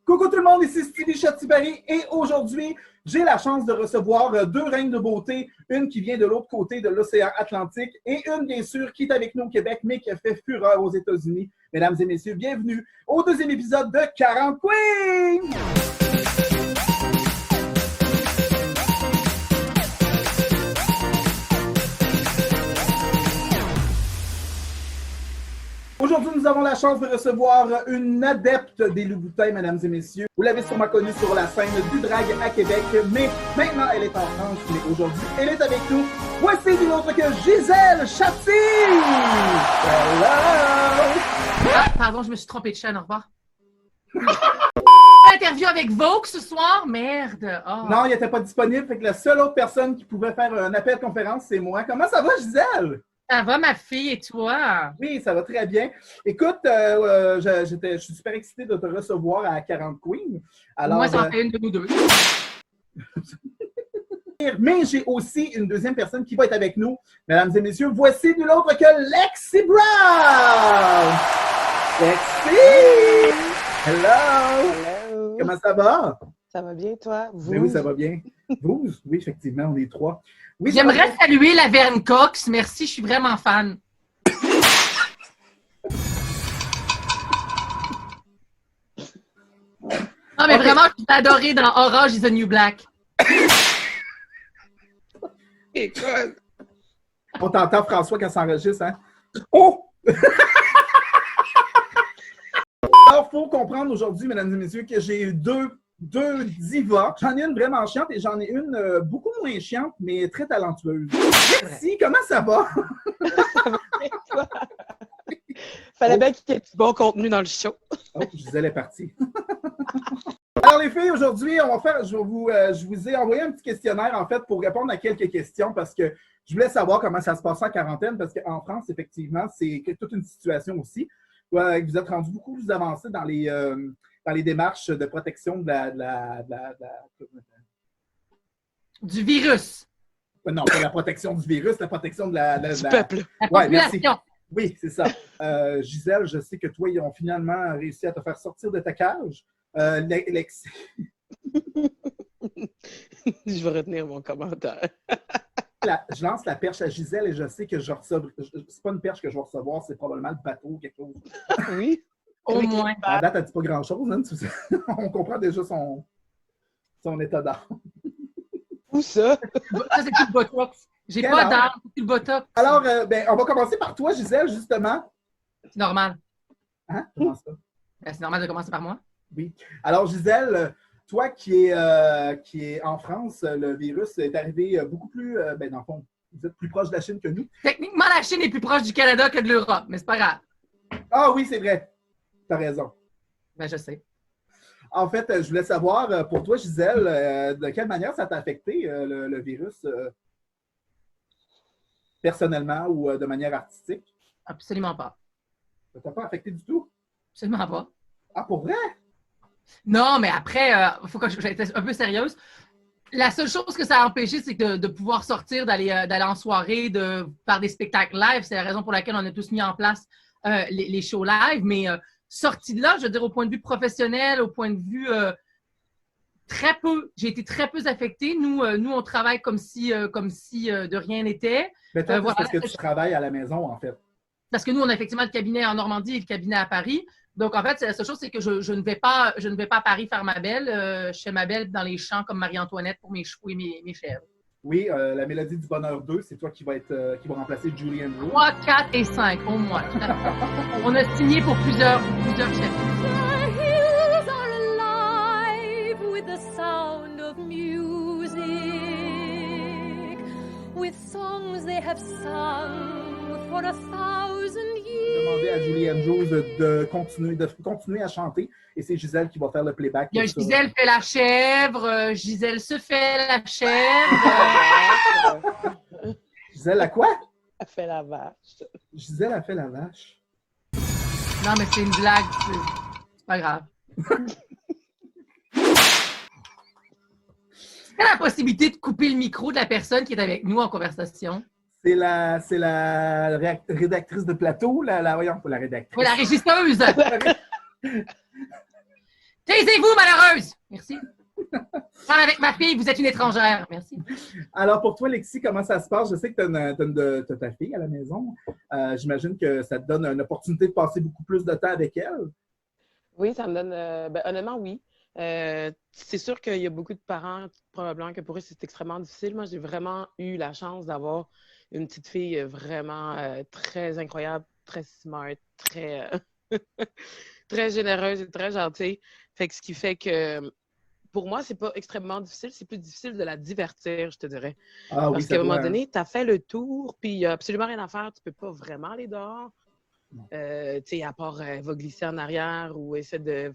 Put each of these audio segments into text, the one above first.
Coucou tout le monde, ici Stevie Chattibari et aujourd'hui, j'ai la chance de recevoir deux reines de beauté, une qui vient de l'autre côté de l'océan Atlantique et une, bien sûr, qui est avec nous au Québec, mais qui a fait fureur aux États-Unis. Mesdames et messieurs, bienvenue au deuxième épisode de 40 Queens! Aujourd'hui, nous avons la chance de recevoir une adepte des Loups-Boutins, mesdames et messieurs. Vous l'avez sûrement connue sur la scène du drag à Québec, mais maintenant, elle est en France. Mais aujourd'hui, elle est avec nous. Voici d'une autre que Gisèle Chatti! Hello! Ah, pardon, je me suis trompée de chaîne, au revoir. Interview avec Vogue ce soir? Merde! Oh. Non, il n'était pas disponible, fait que la seule autre personne qui pouvait faire un appel conférence, c'est moi. Comment ça va, Gisèle? Ça va, ma fille, et toi? Oui, ça va très bien. Écoute, je suis super excitée de te recevoir à 40 Queens. Alors, moi, ça en fait une de nous deux. Mais j'ai aussi une deuxième personne qui va être avec nous. Mesdames et messieurs, voici nul autre que Lexi Brown! Lexi! Hello! Hello! Comment ça va? Ça va bien, toi? Vous? Ben oui, ça va bien. Vous? Oui, effectivement, on est trois. Oui, j'aimerais saluer la Verne Cox. Merci, je suis vraiment fan. Non, mais vraiment, je t'ai adoré dans Orange is the New Black. Écoute! On t'entend, François, quand ça s'enregistre, hein? Oh! Alors, il faut comprendre aujourd'hui, mesdames et messieurs, que j'ai eu deux divas. J'en ai une vraiment chiante et j'en ai une beaucoup moins chiante, mais très talentueuse. Merci, comment ça va? Fallait bien qu'il y ait du bon contenu dans le show. Oh, Gisèle est partie. Alors, les filles, aujourd'hui, on va faire. Je vous ai envoyé un petit questionnaire, en fait, pour répondre à quelques questions parce que je voulais savoir comment ça se passe en quarantaine parce qu'en France, effectivement, c'est toute une situation aussi. Vous êtes rendu beaucoup plus avancé dans les démarches de protection Du virus. Non, pas la protection du virus, la protection de Du peuple. La Ouais, merci. population. Oui, c'est ça. Gisèle, je sais que toi, ils ont finalement réussi à te faire sortir de ta cage. Lexi. Je vais retenir mon commentaire. Je lance la perche à Gisèle et je sais que je reçois. C'est pas une perche que je vais recevoir, c'est probablement le bateau ou quelque chose. Oui. Au moins. À date, elle dit pas grand-chose. Hein, on comprend déjà son état d'âme. Où ça? Ça, c'est tout le botox. J'ai Quelle pas heure? d'âme, c'est tout le botox. Alors, on va commencer par toi, Gisèle, justement. C'est normal. Hein? Comment ça? Ben, c'est normal de commencer par moi. Oui. Alors, Gisèle, toi qui es en France, le virus est arrivé beaucoup plus, dans le fond, vous êtes plus proche de la Chine que nous. Techniquement, la Chine est plus proche du Canada que de l'Europe, mais c'est pas grave. Ah oui, c'est vrai. Tu as raison. Ben, je sais. En fait, je voulais savoir, pour toi, Gisèle, de quelle manière ça t'a affecté, le virus, personnellement ou de manière artistique? Absolument pas. Ça t'a pas affecté du tout? Absolument pas. Ah, pour vrai? Non, mais après, il faut que j'étais un peu sérieuse. La seule chose que ça a empêché, c'est de pouvoir sortir, d'aller en soirée, de faire des spectacles live. C'est la raison pour laquelle on a tous mis en place les shows live. Mais sorti de là, je veux dire, au point de vue professionnel, au point de vue très peu, j'ai été très peu affectée. Nous, on travaille comme si de rien n'était. Mais toi, Voilà. parce que tu travailles à la maison, en fait. Parce que nous, on a effectivement le cabinet en Normandie et le cabinet à Paris. Donc, en fait, la seule chose, c'est que je ne vais pas à Paris faire ma belle. Je fais ma belle dans les champs comme Marie-Antoinette pour mes chevaux et mes chèvres. Oui, la Mélodie du Bonheur 2, c'est toi qui va remplacer Julie Andrews. 3, 4 et 5, au moins. On a signé pour plusieurs chefs. The hills are alive with the sound of music, with songs they have sung for 1,000 years. Demander à Julie Andrews de continuer à chanter et c'est Gisèle qui va faire le playback. Il y a Gisèle fait la chèvre, Gisèle se fait la chèvre. Gisèle, à quoi? Elle fait la vache. Gisèle a fait la vache. Non, mais c'est une blague, c'est pas grave. Est-ce qu'il y a la possibilité de couper le micro de la personne qui est avec nous en conversation? C'est la rédactrice de plateau, voyons, pas la rédactrice. Oui, la régisseuse! Taisez-vous, malheureuse! Merci. Parle avec ma fille, vous êtes une étrangère. Merci. Alors, pour toi, Lexi, comment ça se passe? Je sais que tu as ta fille à la maison. J'imagine que ça te donne une opportunité de passer beaucoup plus de temps avec elle. Oui, ça me donne. Honnêtement, oui. C'est sûr qu'il y a beaucoup de parents, probablement, que pour eux, c'est extrêmement difficile. Moi, j'ai vraiment eu la chance d'avoir une petite fille vraiment très incroyable, très smart, très, très généreuse et très gentille. Fait que ce qui fait que pour moi, c'est pas extrêmement difficile, c'est plus difficile de la divertir, je te dirais. Ah oui, Parce ça qu'à un moment doit. donné, tu as fait le tour, puis il n'y a absolument rien à faire, tu peux pas vraiment aller dehors. Tu sais, à part elle va glisser en arrière ou essayer de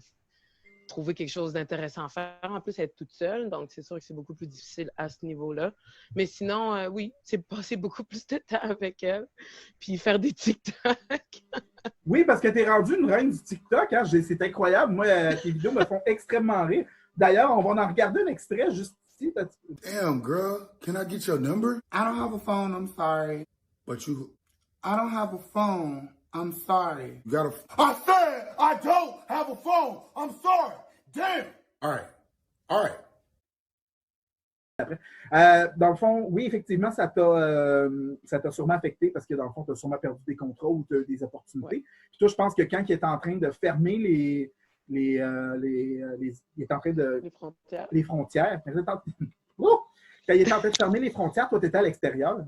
trouver quelque chose d'intéressant à faire. En plus, elle est toute seule, donc c'est sûr que c'est beaucoup plus difficile à ce niveau-là. Mais sinon, oui, c'est passer beaucoup plus de temps avec elle, puis faire des TikTok. Oui, parce que tu es rendu une reine du TikTok. Hein? C'est incroyable. Moi, tes vidéos me font extrêmement rire. D'ailleurs, on va en regarder un extrait juste ici. Damn, girl, can I get your number? I don't have a phone, I'm sorry. But you, I don't have a phone, I'm sorry. You got a, I said I don't have a phone, I'm sorry. Damn. All right. Dans le fond, oui, effectivement, ça t'a sûrement affecté parce que dans le fond, tu as sûrement perdu des contrats ou tu as eu des opportunités. Ouais. Puis toi, je pense que quand il est en train de fermer il est en train de. Les frontières. Les frontières. Oh! Quand il est en train de fermer les frontières, toi, tu étais à l'extérieur.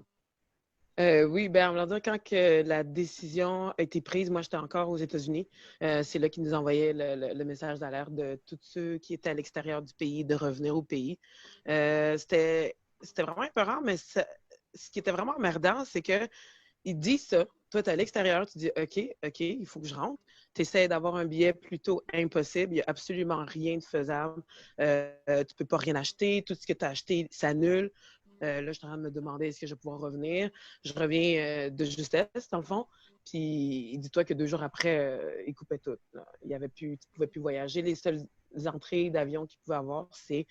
Oui, bien, on va dire quand que la décision a été prise, moi, j'étais encore aux États-Unis. C'est là qu'ils nous envoyaient le message d'alerte de tous ceux qui étaient à l'extérieur du pays de revenir au pays. C'était vraiment épeurant, mais ce qui était vraiment emmerdant, c'est qu'ils disent ça. Toi, tu es à l'extérieur, tu dis OK, il faut que je rentre. Tu essaies d'avoir un billet plutôt impossible. Il n'y a absolument rien de faisable. Tu ne peux pas rien acheter. Tout ce que tu as acheté s'annule. Là, je suis en train de me demander est-ce que je vais pouvoir revenir. Je reviens de justesse, dans le fond. Puis, dis-toi que 2 jours après, ils coupaient tout. Là. Tu ne pouvais plus voyager. Les seules entrées d'avion qu'ils pouvaient avoir, c'est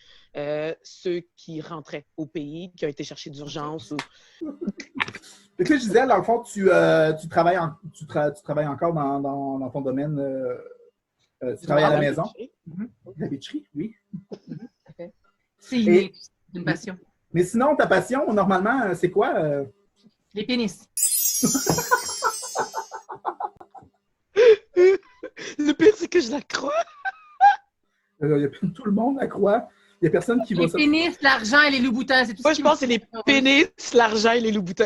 ceux qui rentraient au pays, qui ont été cherchés d'urgence. Ou... Donc là, Gisèle, dans le fond, tu travailles encore dans ton domaine. Tu travailles à la maison. La bitcherie, oui. C'est une passion. Mais sinon, ta passion, normalement, c'est quoi? Les pénis. Le pire, c'est que je la crois. Tout le monde la croit. Il n'y a personne qui va... Les pénis, l'argent et les loups-boutins. Moi, je pense que c'est les pénis, l'argent et les loups-boutins.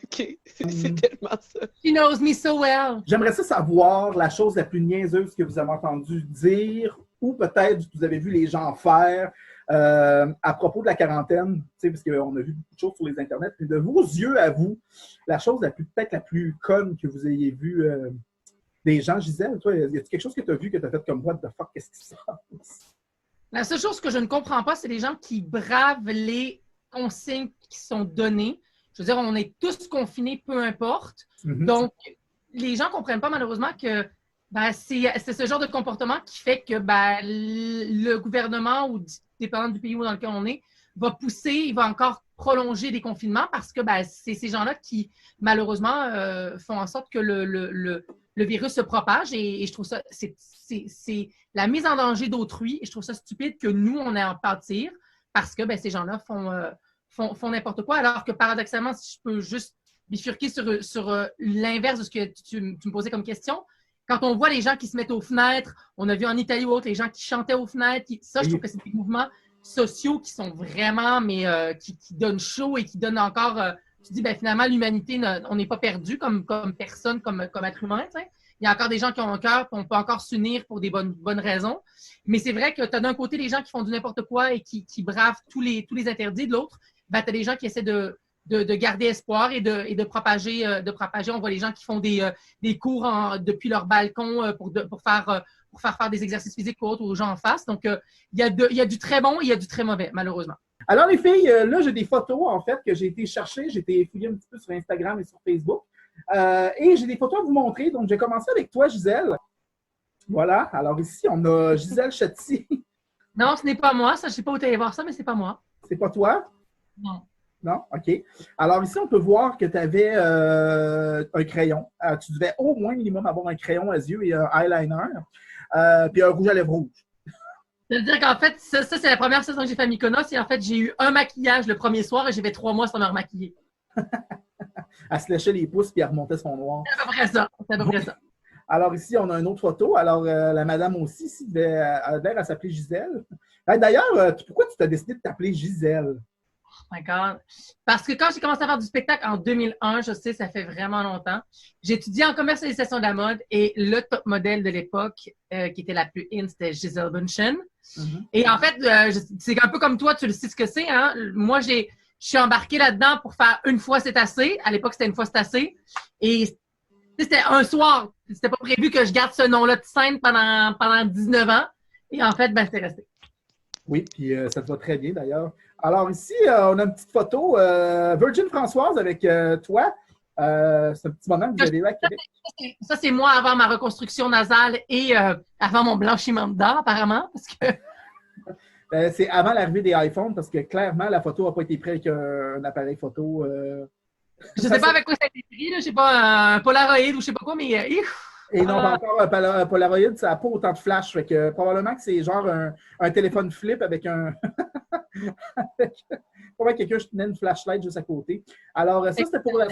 OK, c'est tellement ça. She knows me so well. J'aimerais ça savoir la chose la plus niaiseuse que vous avez entendu dire ou peut-être que vous avez vu les gens faire à propos de la quarantaine, parce qu'on a vu beaucoup de choses sur les internets. Mais de vos yeux à vous, la chose peut-être la plus conne que vous ayez vue des gens, Gisèle, toi, y a-t-il quelque chose que tu as vu que tu as fait comme what the fuck, qu'est-ce qui se passe? La seule chose que je ne comprends pas, c'est les gens qui bravent les consignes qui sont données. Je veux dire, on est tous confinés, peu importe. Donc, les gens ne comprennent pas malheureusement que c'est ce genre de comportement qui fait que le gouvernement, ou dépendant du pays dans lequel on est, va pousser, il va encore prolonger des confinements parce que c'est ces gens-là qui, malheureusement, font en sorte que le virus se propage. Et je trouve ça, c'est la mise en danger d'autrui. Et je trouve ça stupide que nous, on ait à en pâtir parce que ces gens-là font n'importe quoi. Alors que paradoxalement, si je peux juste bifurquer sur l'inverse de ce que tu me posais comme question, quand on voit les gens qui se mettent aux fenêtres, on a vu en Italie ou autre, les gens qui chantaient aux fenêtres, je trouve que c'est des mouvements sociaux qui sont vraiment, qui donnent chaud et qui donnent encore, tu dis, finalement, l'humanité, on n'est pas perdu comme personne, comme être humain, t'sais. Il y a encore des gens qui ont un cœur, on peut encore s'unir pour des bonnes raisons. Mais c'est vrai que tu as d'un côté les gens qui font du n'importe quoi et qui bravent tous les interdits, de l'autre, tu as des gens qui essaient de garder espoir et de propager. On voit les gens qui font des cours depuis leur balcon pour faire des exercices physiques aux gens en face. Donc, il y a du très bon et il y a du très mauvais, malheureusement. Alors, les filles, là, j'ai des photos, en fait, que j'ai été chercher. J'ai été fouillé un petit peu sur Instagram et sur Facebook. Et j'ai des photos à vous montrer. Donc, je vais commencer avec toi, Gisèle. Voilà. Alors, ici, on a Gisèle Chatti. Non, ce n'est pas moi. Ça, je ne sais pas où tu allais voir ça, mais ce n'est pas moi. C'est pas toi? Non. Non? OK. Alors, ici, on peut voir que tu avais un crayon. Tu devais au moins minimum avoir un crayon à yeux et un eyeliner. puis un rouge à lèvres rouge. Ça veut dire qu'en fait, ça c'est la première saison que j'ai fait à Mykonos et en fait, j'ai eu un maquillage le premier soir et j'ai fait 3 mois sans me remaquiller. Elle se léchait les pouces puis elle remontait son noir. C'est à peu près ça. C'est à peu près ça. Alors ici, on a une autre photo. Alors, la madame aussi, ici, elle s'appelait Gisèle. D'ailleurs, pourquoi tu t'as décidé de t'appeler Gisèle? D'accord. Parce que quand j'ai commencé à faire du spectacle en 2001, je sais, ça fait vraiment longtemps, j'ai étudié en commercialisation de la mode et le top modèle de l'époque, qui était la plus in, c'était Gisèle Bündchen. Et en fait, c'est un peu comme toi, tu le sais ce que c'est. Hein? Moi, je suis embarquée là-dedans pour faire une fois c'est assez. À l'époque, c'était une fois c'est assez. Et c'était un soir. C'était pas prévu que je garde ce nom-là de scène pendant 19 ans. Et en fait, ben, c'est resté. Oui, puis ça te va très bien d'ailleurs. Alors ici, on a une petite photo. Virgin Françoise avec toi. C'est un petit moment que vous avez eu à Québec. Ça, c'est moi avant ma reconstruction nasale et avant mon blanchiment de dents, apparemment. Parce que... C'est avant l'arrivée des iPhones parce que clairement, la photo n'a pas été prise avec un appareil photo. Je sais pas avec quoi ça a été pris, là. Je sais pas, un Polaroid ou je sais pas quoi, mais... Et non, pas encore un Polaroid, ça n'a pas autant de flash. Fait que probablement que c'est genre un téléphone flip avec un. Probablement quelqu'un tenait une flashlight juste à côté. Alors, ça, c'était pour la.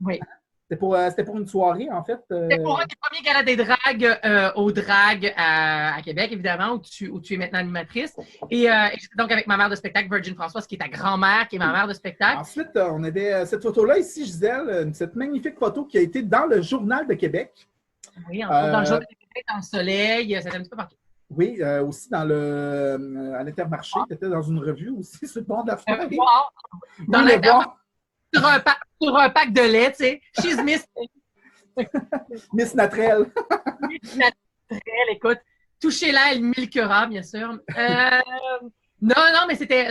Oui. C'était pour une soirée, en fait. C'était pour un des premiers galas des dragues au drag à Québec, évidemment, où tu es maintenant animatrice. Et j'étais donc avec ma mère de spectacle, Virgin Françoise, qui est ta grand-mère, qui est ma mère de spectacle. Ensuite, on avait cette photo-là ici, Gisèle, cette magnifique photo qui a été dans le Journal de Québec. Oui, dans le Journal de Québec, dans le soleil, ça fait un petit peu partout. Oui, aussi à l'Intermarché. Tu étais dans une revue aussi, sur le bord de la fenêtre. Dans l'Intermarché. Sur un pack de lait, tu sais. She's Miss. Miss Natrel. Miss Natrel, écoute. Touchez-la, elle milquera, bien sûr. Non, mais c'était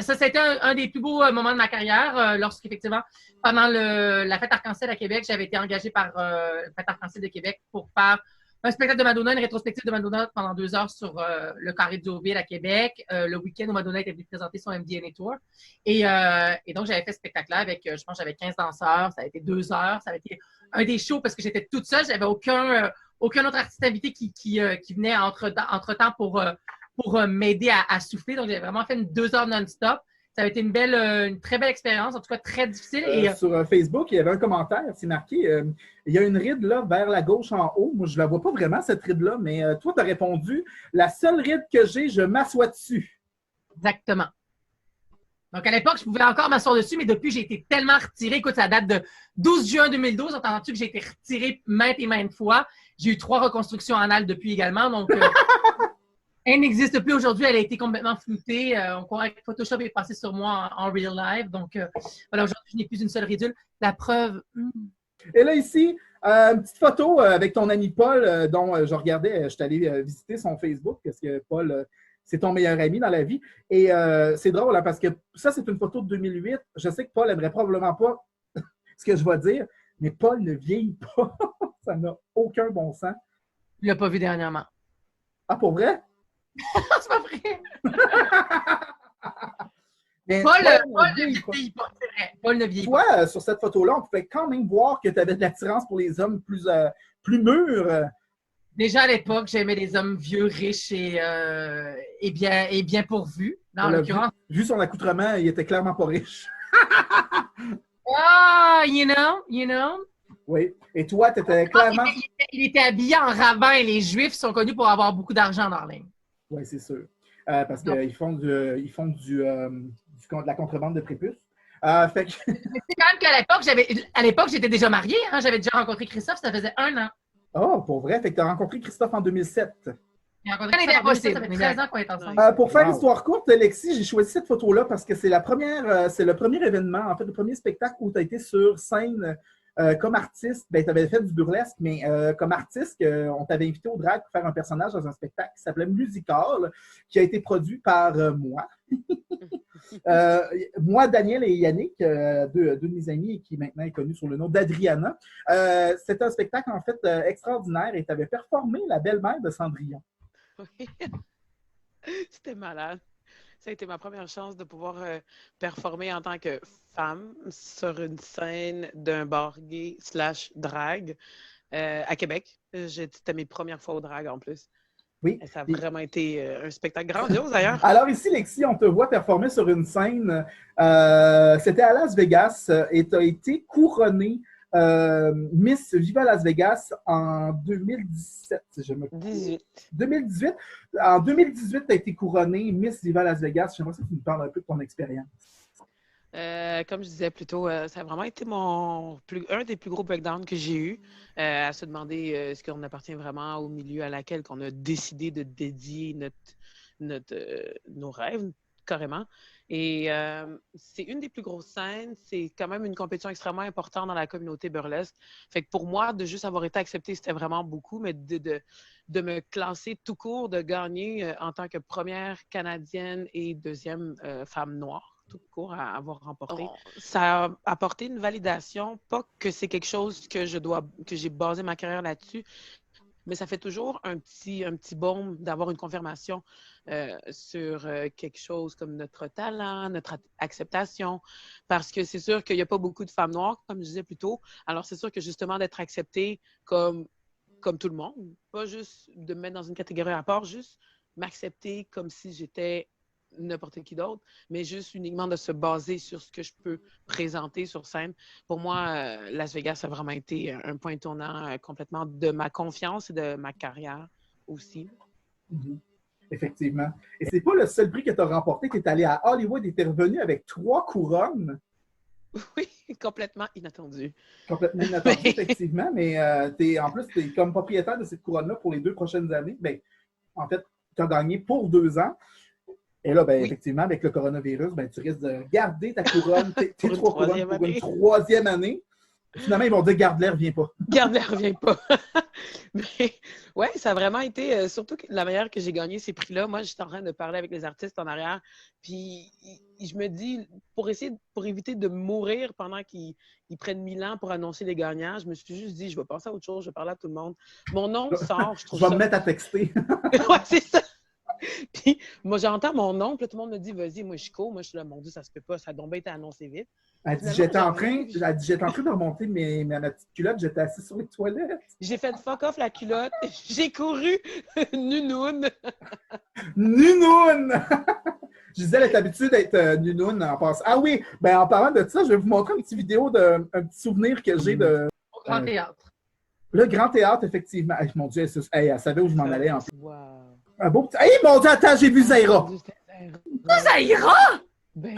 un des plus beaux moments de ma carrière, lorsqu'effectivement, pendant la fête Arc-en-Ciel à Québec, j'avais été engagée par la fête Arc-en-Ciel de Québec pour faire un spectacle de Madonna, une rétrospective de Madonna pendant 2 heures sur le Carré de Deauville à Québec, le week-end où Madonna était venue présenter son MDNA Tour. Et donc, j'avais fait ce spectacle-là avec, je pense, j'avais 15 danseurs, ça a été 2 heures, ça a été un des shows parce que j'étais toute seule, j'avais aucun autre artiste invité qui venait entre-temps pour m'aider à souffler. Donc, j'ai vraiment fait 2 heures non-stop. Ça a été une très belle expérience, en tout cas très difficile. Sur Facebook, il y avait un commentaire, c'est marqué il y a une ride là vers la gauche en haut. Moi, je ne la vois pas vraiment, cette ride-là, mais toi, tu as répondu la seule ride que j'ai, je m'assois dessus. Exactement. Donc, à l'époque, je pouvais encore m'asseoir dessus, mais depuis, j'ai été tellement retirée. Écoute, ça date de 12 juin 2012. Entends-tu que j'ai été retirée maintes et maintes fois? J'ai eu 3 reconstructions anales depuis également. Donc, elle n'existe plus aujourd'hui. Elle a été complètement floutée. On croirait que Photoshop est passé sur moi en real life. Donc, voilà, aujourd'hui, je n'ai plus une seule ridule. La preuve... Et là, ici, une petite photo avec ton ami Paul, dont je regardais, je suis allé visiter son Facebook, parce que Paul, c'est ton meilleur ami dans la vie. Et c'est drôle, hein, parce que ça, c'est une photo de 2008. Je sais que Paul n'aimerait probablement pas ce que je vais dire, mais Paul ne vieillit pas. Ça n'a aucun bon sens. Je ne l'ai pas vu dernièrement. Ah, pour vrai? C'est pas vrai! Mais Paul ne vieillit pas, c'est vrai. Paul ne vieillit pas. Toi, sur cette photo-là, on pouvait quand même voir que tu avais de l'attirance pour les hommes plus mûrs. Déjà à l'époque, j'aimais les hommes vieux, riches et bien pourvus. En l'occurrence. Vu son accoutrement, il était clairement pas riche. Ah, you know. Oui. Et toi, tu étais clairement. Il était habillé en rabbin et les Juifs sont connus pour avoir beaucoup d'argent dans l'Inde. Oui, c'est sûr. Parce qu'ils font de la contrebande de prépuces. Fait que... C'est quand même qu'à l'époque, j'étais déjà mariée. Hein? J'avais déjà rencontré Christophe, ça faisait 1 an. Oh, pour vrai? Fait que tu as rencontré Christophe en 2007. J'ai rencontré Christophe en 2007, ça fait 13 ans qu'on est ensemble. Pour faire l'histoire courte, Alexis, j'ai choisi cette photo-là parce que c'est le premier événement, en fait, le premier spectacle où tu as été sur scène comme artiste. Ben, tu avais fait du burlesque, mais comme artiste, on t'avait invité au drag pour faire un personnage dans un spectacle qui s'appelait Musical, qui a été produit par moi. Moi, Daniel et Yannick, deux de mes amis qui maintenant est connu sous le nom d'Adriana. C'était un spectacle en fait extraordinaire et tu avais performé la belle-mère de Cendrillon. Oui. C'était malade. Ça a été ma première chance de pouvoir performer en tant que femme sur une scène d'un bar gay / drag à Québec. C'était mes premières fois au drag en plus. Oui. Et ça a vraiment été un spectacle grandiose, d'ailleurs. Alors ici, Lexi, on te voit performer sur une scène. C'était à Las Vegas et tu as été couronnée Miss Viva Las Vegas en 2017, si je me trompe. 2018. En 2018, tu as été couronnée Miss Viva Las Vegas. J'aimerais que tu nous parles un peu de ton expérience. Comme je disais plus tôt, ça a vraiment été un des plus gros breakdowns que j'ai eu, à se demander est-ce qu'on appartient vraiment au milieu à laquelle qu'on a décidé de dédier nos rêves, carrément. Et c'est une des plus grosses scènes. C'est quand même une compétition extrêmement importante dans la communauté burlesque. Fait que pour moi, de juste avoir été acceptée, c'était vraiment beaucoup, mais de me classer tout court, de gagner en tant que première Canadienne et deuxième femme noire, tout court à avoir remporté. Ça a apporté une validation, pas que c'est quelque chose que j'ai basé ma carrière là-dessus, mais ça fait toujours un petit baume d'avoir une confirmation sur quelque chose comme notre talent, notre acceptation, parce que c'est sûr qu'il n'y a pas beaucoup de femmes noires, comme je disais plus tôt. Alors, c'est sûr que justement d'être acceptée comme tout le monde, pas juste de me mettre dans une catégorie à part, juste m'accepter comme si j'étais n'importe qui d'autre, mais juste uniquement de se baser sur ce que je peux présenter sur scène. Pour moi, Las Vegas a vraiment été un point tournant complètement de ma confiance et de ma carrière aussi. Mm-hmm. Effectivement. Et c'est pas le seul prix que tu as remporté. Tu es allé à Hollywood et tu es revenu avec 3 couronnes. Oui, complètement inattendu. Complètement inattendu, effectivement, mais en plus, tu es comme propriétaire de cette couronne-là pour les 2 prochaines années. Ben, en fait, tu as gagné pour 2 ans. Et là, ben, oui. Effectivement, avec le coronavirus, ben, tu risques de garder ta couronne, tes 3 couronnes pour une 3e année. Finalement, ils vont dire « Garde-les, reviens pas ». Garde-les, reviens pas. Mais ouais, ça a vraiment été, surtout la manière que j'ai gagné ces prix-là. Moi, j'étais en train de parler avec les artistes en arrière, puis je me dis, pour éviter de mourir pendant qu'ils prennent 1000 ans pour annoncer les gagnants, je me suis juste dit, je vais passer à autre chose, je vais parler à tout le monde. Mon nom sort, je trouve ça... Je vais me mettre à texter. Ouais, c'est ça. Puis, moi, j'entends mon nom, puis tout le monde me dit, vas-y, moi, je suis cool. Moi, je suis là, mon Dieu, ça se peut pas, ça a donc bien été annoncé vite. Elle dit, j'étais en train de remonter ma petite culotte, j'étais assise sur les toilettes. J'ai fait fuck off la culotte, j'ai couru, nunoun. Nunoun! Je disais, elle est habituée d'être nunoun en passant. Ah oui, ben en parlant de ça, je vais vous montrer une petite vidéo un petit souvenir que j'ai de... Au Grand Théâtre. Le Grand Théâtre, effectivement. Hey, mon Dieu, elle savait où je m'en allais en plus. Wow. Un beau petit... Hey, mon Dieu, attends, j'ai vu Zaira! Zaira! Ben...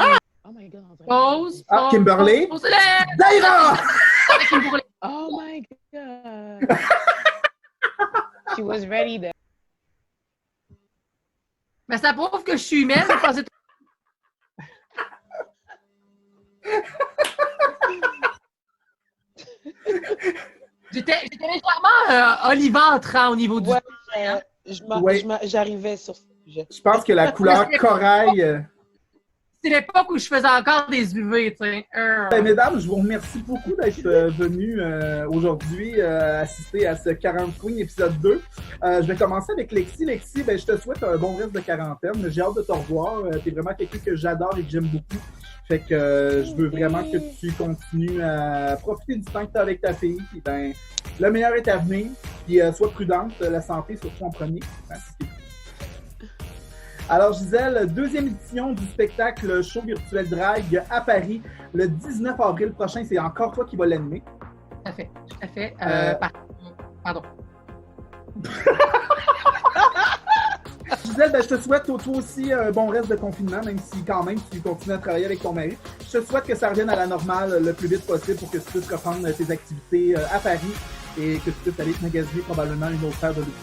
Oh my God. Pause. Kimberly. Zaira! Oh my God. She was ready there. Mais ça prouve que je suis humaine. J'étais légèrement olivâtre au niveau du... J'arrivais sur ce sujet. Je pense que la couleur corail... C'est l'époque où je faisais encore des UV, tu sais. Mesdames, je vous remercie beaucoup d'être venues aujourd'hui assister à ce 40 Queen épisode 2. Je vais commencer avec Lexi. Lexi, ben, je te souhaite un bon reste de quarantaine. J'ai hâte de te revoir. Tu es vraiment quelqu'un que j'adore et que j'aime beaucoup. Fait que je veux vraiment que tu continues à profiter du temps que tu as avec ta fille. Puis, ben, le meilleur est à venir. Puis sois prudente, la santé surtout en premier. Alors, Gisèle, 2e édition du spectacle Show Virtuel Drag à Paris, le 19 avril prochain. C'est encore toi qui vas l'animer. Tout à fait. Pardon. Gisèle, ben, je te souhaite toi aussi un bon reste de confinement, même si quand même tu continues à travailler avec ton mari. Je te souhaite que ça revienne à la normale le plus vite possible pour que tu puisses reprendre tes activités à Paris et que tu puisses aller te magasiner probablement une autre paire de lunettes.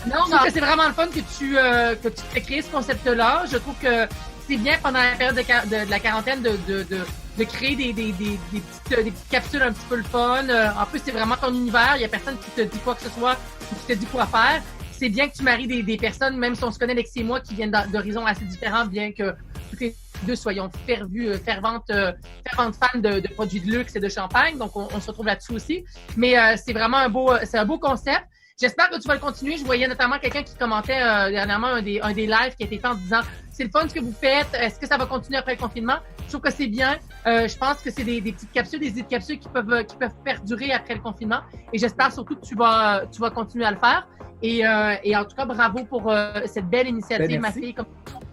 Non, je trouve que c'est vraiment le fun que tu aies créé ce concept-là. Je trouve que c'est bien pendant la période de la quarantaine de créer des petites capsules un petit peu le fun. En plus, c'est vraiment ton univers. Il n'y a personne qui te dit quoi que ce soit ou qui te dit quoi faire. C'est bien que tu maries des personnes, même si on se connaît avec et moi, qui viennent d'horizons assez différents, bien que toutes les deux soyons ferventes fans de produits de luxe et de champagne. Donc, on se retrouve là-dessus aussi. Mais c'est vraiment un beau concept. j'espère que tu vas le continuer. Je voyais notamment quelqu'un qui commentait dernièrement un des lives qui a été fait en disant « C'est le fun ce que vous faites. Est-ce que ça va continuer après le confinement? » Je trouve que c'est bien. Je pense que c'est des petites capsules, des idées de capsules qui peuvent perdurer après le confinement. Et j'espère surtout que tu vas continuer à le faire. Et en tout cas, bravo pour cette belle initiative, ma fille, comme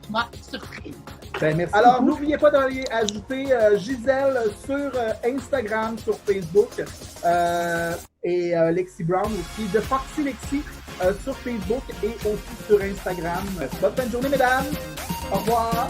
moi, surprise. Merci. Alors, n'oubliez pas d'aller ajouter Gisèle sur Instagram, sur Facebook et Lexi Brown aussi, de Foxy Lexi sur Facebook et aussi sur Instagram. Bonne fin de journée, mesdames. Au revoir.